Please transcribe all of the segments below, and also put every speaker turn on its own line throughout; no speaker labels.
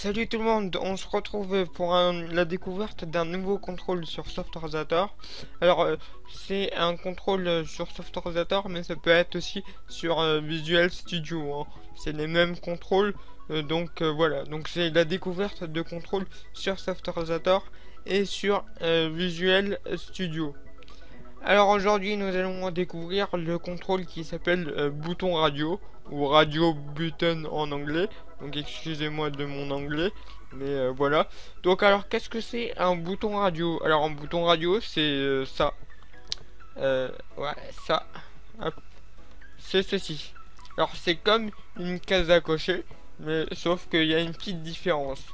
Salut tout le monde, on se retrouve pour la découverte d'un nouveau contrôle sur Softorisator. Alors c'est un contrôle sur Softorisator, mais ça peut être aussi sur Visual Studio, hein. C'est les mêmes contrôles, voilà. Donc c'est la découverte de contrôles sur Softorisator et sur Visual Studio. Alors aujourd'hui nous allons découvrir le contrôle qui s'appelle bouton radio ou radio button en anglais. Donc excusez-moi de mon anglais, mais voilà. Donc alors qu'est-ce que c'est un bouton radio? Alors un bouton radio c'est ça. Ouais, ça. Hop. C'est ceci. Alors c'est comme une case à cocher, mais sauf qu'il y a une petite différence.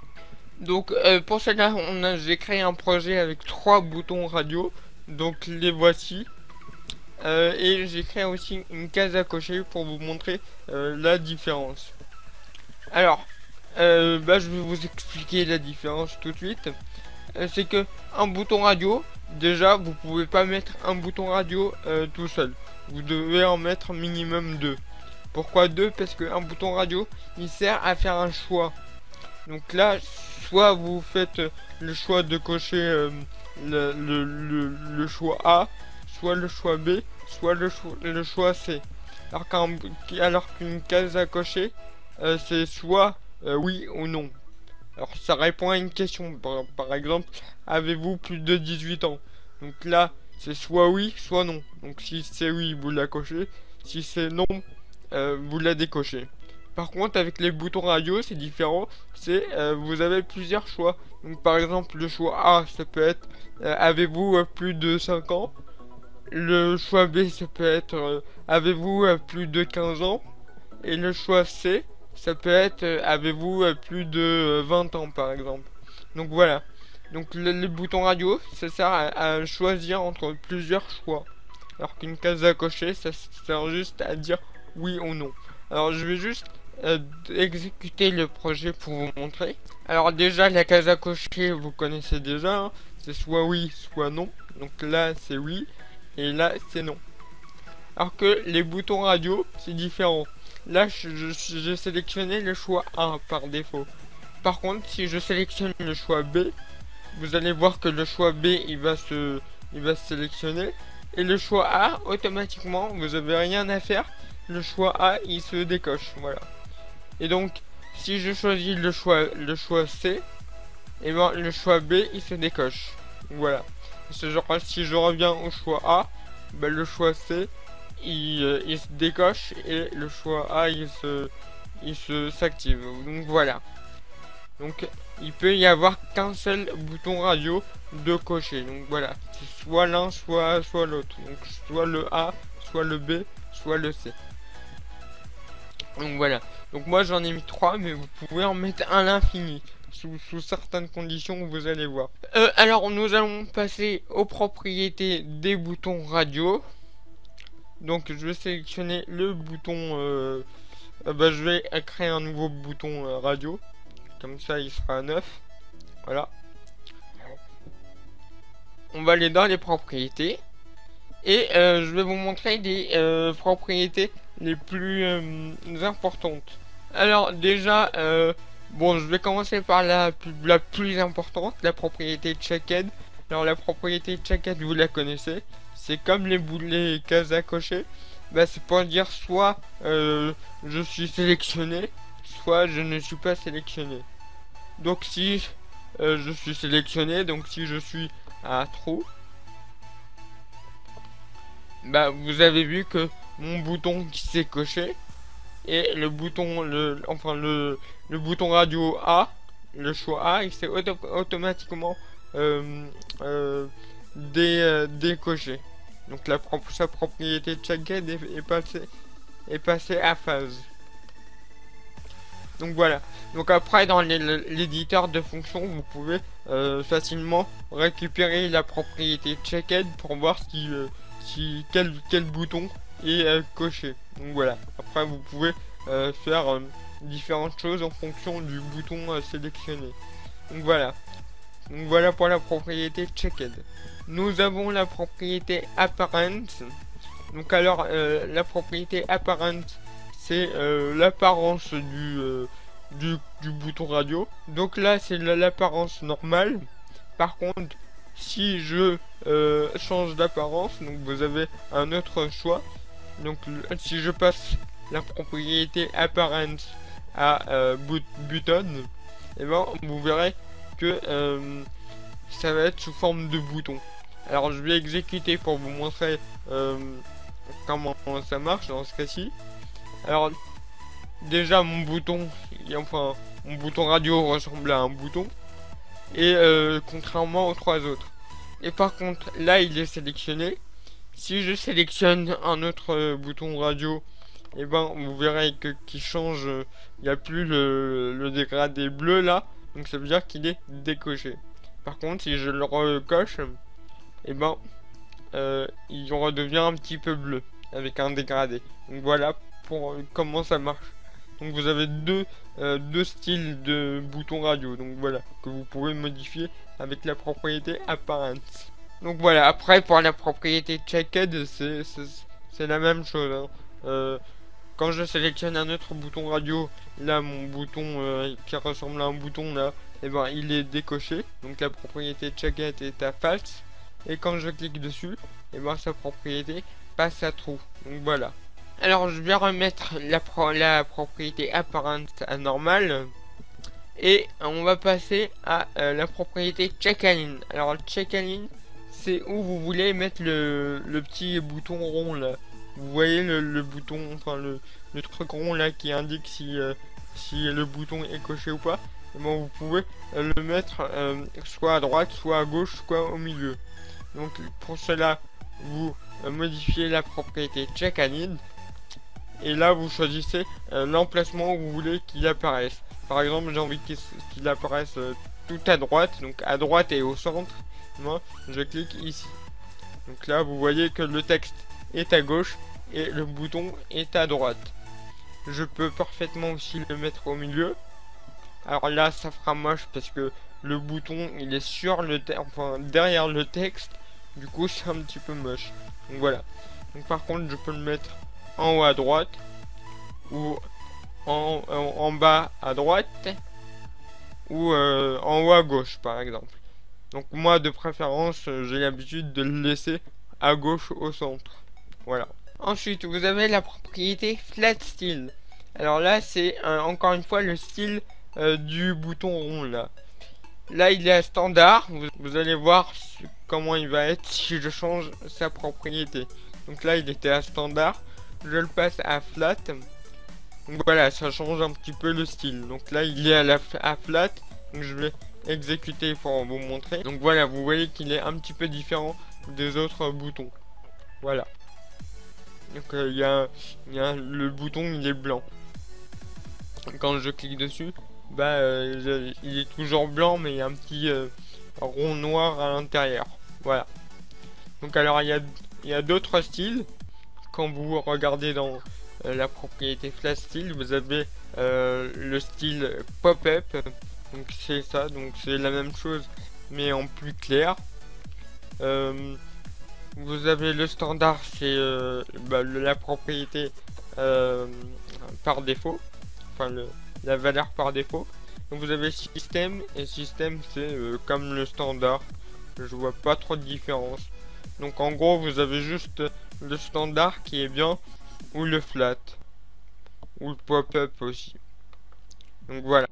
Donc pour cela j'ai créé un projet avec 3 boutons radio. Donc les voici. Et j'ai créé aussi une case à cocher pour vous montrer la différence. Alors, je vais vous expliquer la différence tout de suite. C'est que un bouton radio, déjà, vous pouvez pas mettre un bouton radio tout seul. Vous devez en mettre minimum 2. Pourquoi 2? Parce qu'un bouton radio, il sert à faire un choix. Donc là, soit vous faites le choix de cocher le choix A, soit le choix B, soit le choix C. Alors qu'une case à cocher, c'est soit oui ou non. Alors ça répond à une question, par exemple, avez-vous plus de 18 ans? Donc là, c'est soit oui, soit non. Donc si c'est oui, vous la cochez, si c'est non, vous la décochez. Par contre, avec les boutons radio, c'est différent. C'est vous avez plusieurs choix. Donc, par exemple, le choix A, ça peut être avez-vous plus de 5 ans? Le choix B, ça peut être avez-vous plus de 15 ans? Et le choix C, ça peut être avez-vous plus de 20 ans, par exemple. Donc voilà. Donc les boutons radio, ça sert à choisir entre plusieurs choix. Alors qu'une case à cocher, ça sert juste à dire oui ou non. Alors je vais juste exécuter le projet pour vous montrer. Alors déjà la case à cocher vous connaissez déjà, hein. C'est soit oui soit non. Donc là c'est oui et là c'est non. Alors que les boutons radio c'est différent. Là j'ai sélectionné le choix A par défaut. Par contre si je sélectionne le choix B, vous allez voir que le choix B il va se sélectionner. Et le choix A automatiquement vous avez rien à faire. Le choix A il se décoche, voilà. Et donc si je choisis le choix C, et ben le choix B il se décoche, voilà. Si je reviens au choix A, ben le choix C il se décoche et le choix A il s'active. Donc voilà. Donc il peut y avoir qu'un seul bouton radio de cocher. Donc voilà, c'est soit l'un soit l'autre. Donc soit le A, soit le B, soit le C. Donc voilà. Donc moi j'en ai mis 3, mais vous pouvez en mettre à l'infini. Sous certaines conditions, vous allez voir. Alors nous allons passer aux propriétés des boutons radio. Donc je vais sélectionner le bouton. Je vais créer un nouveau bouton radio. Comme ça il sera neuf. Voilà. On va aller dans les propriétés. Et je vais vous montrer des propriétés les plus importantes. Alors déjà, je vais commencer par la plus importante, la propriété checked. Alors la propriété checked, vous la connaissez. C'est comme les cases à cocher. C'est pour dire soit je suis sélectionné, soit je ne suis pas sélectionné. Donc si je suis sélectionné, donc si je suis à true, vous avez vu que mon bouton qui s'est coché et le bouton le bouton radio A, le choix A, il s'est automatiquement décoché. Donc sa propriété checked est passée à phase. Donc voilà. Donc après dans l'éditeur de fonctions, vous pouvez facilement récupérer la propriété checked pour voir quel bouton est coché. Donc voilà. Après vous pouvez faire différentes choses en fonction du bouton sélectionné. Donc voilà. Donc voilà pour la propriété checked. Nous avons la propriété apparent. Donc alors la propriété apparent, c'est l'apparence du bouton radio. Donc là c'est l'apparence normale. Par contre, si je change d'apparence, donc vous avez un autre choix. Donc si je passe la propriété apparence à button, et ben vous verrez que ça va être sous forme de bouton. Alors je vais exécuter pour vous montrer comment ça marche dans ce cas-ci. Alors déjà mon bouton, enfin mon bouton radio ressemble à un bouton, et contrairement aux trois autres. Et par contre là il est sélectionné. Si je sélectionne un autre bouton radio, et ben vous verrez que qui change, il n'y a plus le dégradé bleu là, donc ça veut dire qu'il est décoché. Par contre si je le recoche, et ben il redevient un petit peu bleu avec un dégradé. Donc voilà pour comment ça marche. Donc vous avez deux styles de boutons radio, donc voilà, que vous pouvez modifier avec la propriété apparence. Donc voilà, après pour la propriété checked, c'est la même chose, hein. Quand je sélectionne un autre bouton radio, là mon bouton qui ressemble à un bouton là, et ben il est décoché, donc la propriété checked est à false. Et quand je clique dessus, et ben sa propriété passe à true. Donc voilà. Alors je vais remettre la propriété apparence à normal. Et on va passer à la propriété check-in. Alors check-in, c'est où vous voulez mettre le petit bouton rond là. Vous voyez le bouton, enfin le truc rond là qui indique si le bouton est coché ou pas. Et bon, vous pouvez le mettre soit à droite, soit à gauche, soit au milieu. Donc pour cela, vous modifiez la propriété check-in. Et là vous choisissez l'emplacement où vous voulez qu'il apparaisse. Par exemple j'ai envie qu'il apparaisse tout à droite, donc à droite et au centre. Moi je clique ici. Donc là vous voyez que le texte est à gauche et le bouton est à droite. Je peux parfaitement aussi le mettre au milieu. Alors là ça fera moche parce que le bouton il est sur le enfin derrière le texte. Du coup c'est un petit peu moche. Donc voilà. Donc par contre je peux le mettre en haut à droite ou en bas à droite ou en haut à gauche par exemple. Donc moi de préférence j'ai l'habitude de le laisser à gauche au centre. Voilà. Ensuite vous avez la propriété flat style. Alors là c'est encore une fois le style du bouton rond là. Là il est à standard. Vous allez voir comment il va être si je change sa propriété. Donc là il était à standard. Je le passe à flat. Donc voilà, ça change un petit peu le style. Donc là il est à flat. Donc je vais exécuter pour vous montrer. Donc voilà, vous voyez qu'il est un petit peu différent des autres boutons. Voilà. Donc il y a le bouton il est blanc. Quand je clique dessus, bah il est toujours blanc mais il y a un petit rond noir à l'intérieur. Voilà. Donc alors il y a d'autres styles. Quand vous regardez dans la propriété flat style, vous avez le style pop-up. Donc c'est ça, donc c'est la même chose mais en plus clair. Vous avez le standard, c'est la propriété par défaut, enfin la valeur par défaut. Donc vous avez système, et système c'est comme le standard. Je vois pas trop de différence. Donc en gros vous avez juste le standard qui est bien, ou le flat, ou le pop-up aussi. Donc voilà.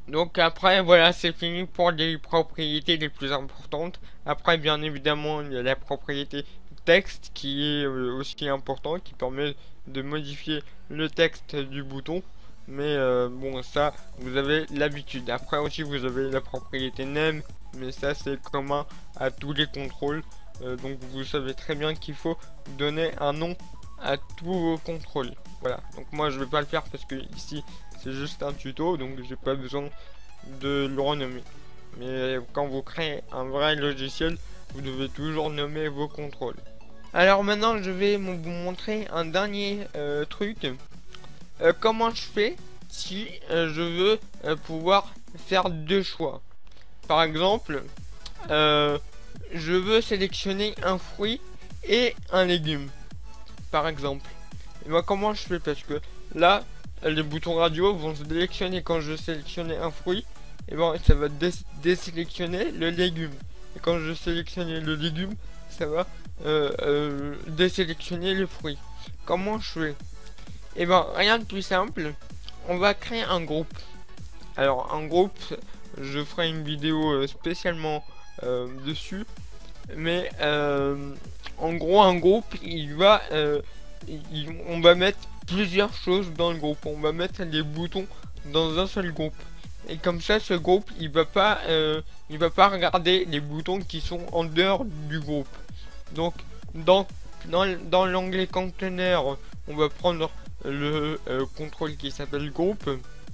Donc après voilà, c'est fini pour les propriétés les plus importantes. Après bien évidemment il y a la propriété texte qui est aussi important, qui permet de modifier le texte du bouton. Mais bon, ça vous avez l'habitude. Après aussi vous avez la propriété name, mais ça c'est commun à tous les contrôles. Donc vous savez très bien qu'il faut donner un nom à tous vos contrôles. Voilà, donc moi je vais pas le faire parce que ici c'est juste un tuto, donc j'ai pas besoin de le renommer. Mais quand vous créez un vrai logiciel, vous devez toujours nommer vos contrôles. Alors maintenant je vais vous montrer un dernier truc. Comment je fais si je veux pouvoir faire deux choix. Par exemple, je veux sélectionner un fruit et un légume, par exemple. Et moi comment je fais, parce que là les boutons radio vont se sélectionner quand je sélectionnais un fruit, et ben ça va désélectionner le légume. Et quand je sélectionne le légume, ça va désélectionner le fruit. Comment je fais? Et ben rien de plus simple, on va créer un groupe. Alors un groupe, je ferai une vidéo spécialement dessus, mais en gros un groupe, on va mettre plusieurs choses dans le groupe. On va mettre les boutons dans un seul groupe. Et comme ça, ce groupe, il va pas regarder les boutons qui sont en dehors du groupe. Donc, dans l'onglet conteneur, on va prendre le contrôle qui s'appelle groupe.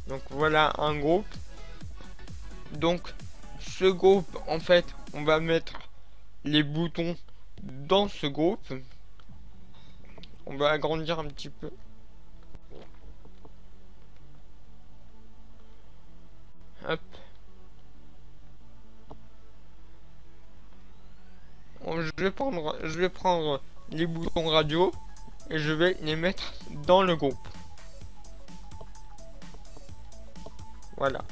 Donc voilà un groupe. Donc, ce groupe, en fait, on va mettre les boutons dans ce groupe. On va agrandir un petit peu. Hop. Je vais prendre les boutons radio et je vais les mettre dans le groupe. Voilà.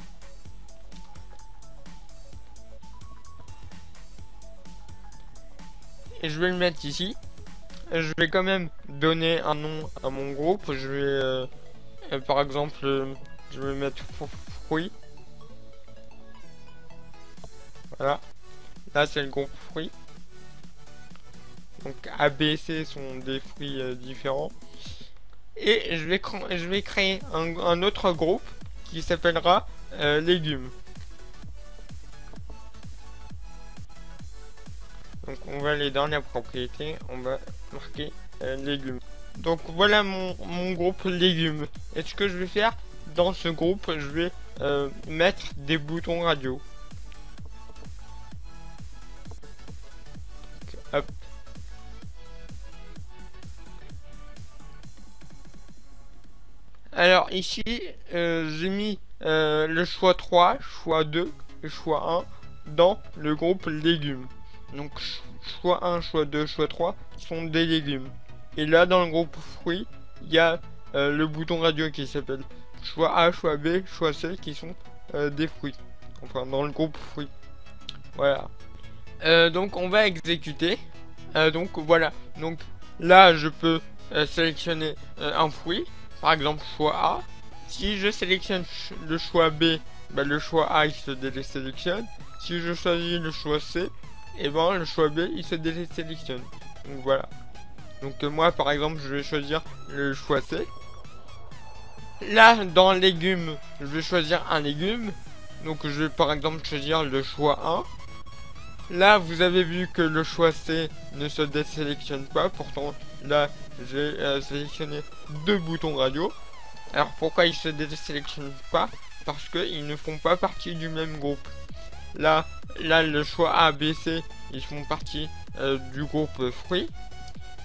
Et je vais le mettre ici. Je vais quand même donner un nom à mon groupe. Je vais, par exemple, je vais mettre fruits. Voilà. Là, c'est le groupe fruits. Donc A, B, C sont des fruits différents. Et je vais créer un autre groupe qui s'appellera légumes. Donc on va aller dans la propriété, on va marquer légumes. Donc voilà mon groupe légumes. Et ce que je vais faire dans ce groupe, je vais mettre des boutons radio. Donc, hop. Alors ici, j'ai mis le choix 3, choix 2 et choix 1 dans le groupe légumes. Donc choix 1, choix 2, choix 3 sont des légumes. Et là dans le groupe fruits, il y a le bouton radio qui s'appelle choix A, choix B, choix C qui sont des fruits. Enfin dans le groupe fruits. Voilà. Donc on va exécuter. Donc voilà. Donc là je peux sélectionner un fruit. Par exemple choix A. Si je sélectionne le choix B, bah, le choix A il se désélectionne. Si je choisis le choix C, et ben le choix B il se désélectionne. Donc voilà. Donc moi par exemple je vais choisir le choix C. Là dans légumes je vais choisir un légume. Donc je vais par exemple choisir le choix 1. Là vous avez vu que le choix C ne se désélectionne pas. Pourtant là j'ai sélectionné deux boutons radio. Alors pourquoi ils se désélectionnent pas? Parce qu'ils ne font pas partie du même groupe. Là le choix A, B, C ils font partie du groupe fruits.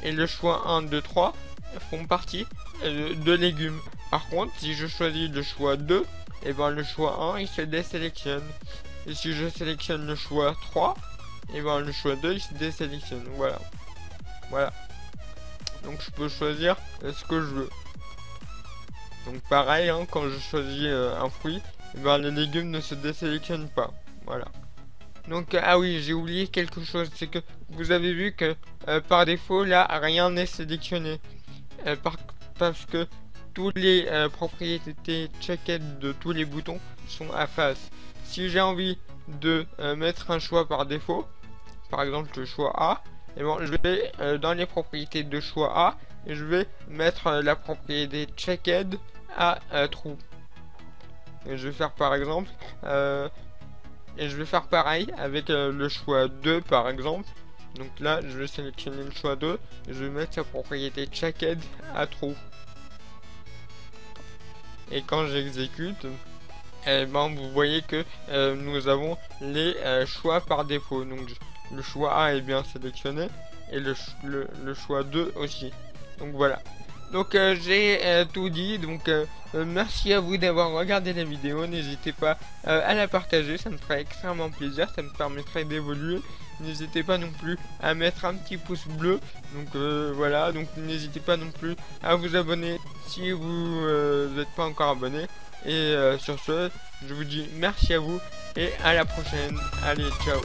Et le choix 1, 2, 3 font partie de légumes. Par contre si je choisis le choix 2, et ben le choix 1 il se désélectionne. Et si je sélectionne le choix 3, et ben le choix 2 il se désélectionne. Voilà. Voilà. Donc je peux choisir ce que je veux. Donc pareil, hein, quand je choisis un fruit, et ben les légumes ne se désélectionnent pas. Voilà. Donc ah oui, j'ai oublié quelque chose, c'est que vous avez vu que par défaut là rien n'est sélectionné. Parce que toutes les propriétés checked de tous les boutons sont à face. Si j'ai envie de mettre un choix par défaut, par exemple le choix A, et bon je vais dans les propriétés de choix A et je vais mettre la propriété checked à true. Et je vais faire par exemple et je vais faire pareil avec le choix 2 par exemple. Donc là je vais sélectionner le choix 2 et je vais mettre sa propriété checked à true. Et quand j'exécute, eh ben vous voyez que nous avons les choix par défaut. Donc le choix A est bien sélectionné et le choix 2 aussi. Donc voilà. Donc j'ai tout dit, donc merci à vous d'avoir regardé la vidéo, n'hésitez pas à la partager, ça me ferait extrêmement plaisir, ça me permettrait d'évoluer. N'hésitez pas non plus à mettre un petit pouce bleu, donc voilà, donc n'hésitez pas non plus à vous abonner si vous n'êtes pas encore abonné. Et sur ce, je vous dis merci à vous et à la prochaine, allez ciao.